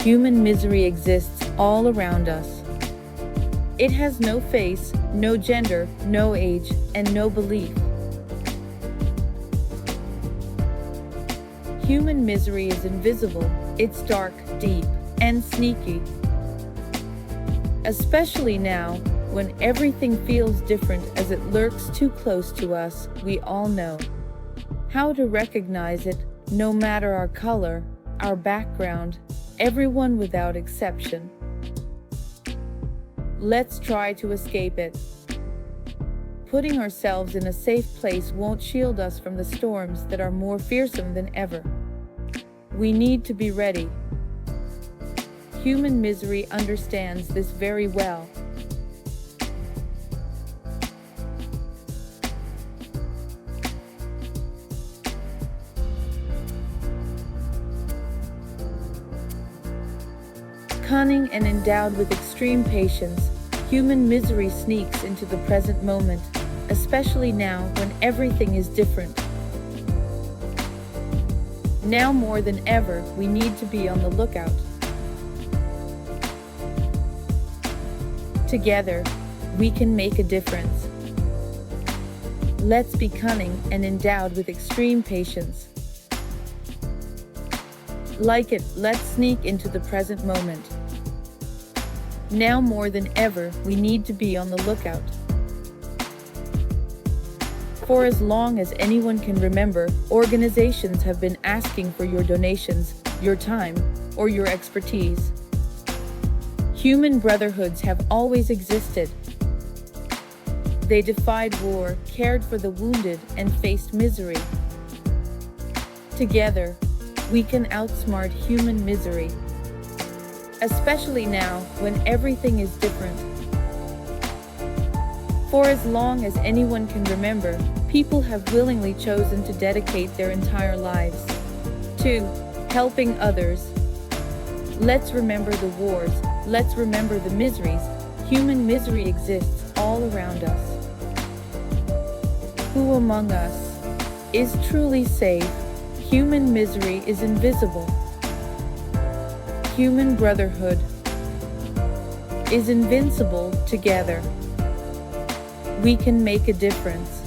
Human misery exists all around us. It has no face, no gender, no age, and no belief. Human misery is invisible, it's dark, deep, and sneaky. Especially now, when everything feels different as it lurks too close to us, we all know how to recognize it, no matter our color, our background, everyone without exception. Let's try to escape it. Putting ourselves in a safe place won't shield us from the storms that are more fearsome than ever. We need to be ready. Human misery understands this very well. Cunning and endowed with extreme patience, human misery sneaks into the present moment, especially now when everything is different. Now more than ever, we need to be on the lookout. Together, we can make a difference. Let's be cunning and endowed with extreme patience. Like it, let's sneak into the present moment. Now more than ever, we need to be on the lookout. For as long as anyone can remember, organizations have been asking for your donations, your time, or your expertise. Human brotherhoods have always existed. They defied war, cared for the wounded, and faced misery. Together, we can outsmart human misery. Especially now, when everything is different. For as long as anyone can remember, people have willingly chosen to dedicate their entire lives to helping others. Let's remember the wars, let's remember the miseries. Human misery exists all around us. Who among us is truly safe? Human misery is invisible. Human brotherhood is invincible. Together, we can make a difference.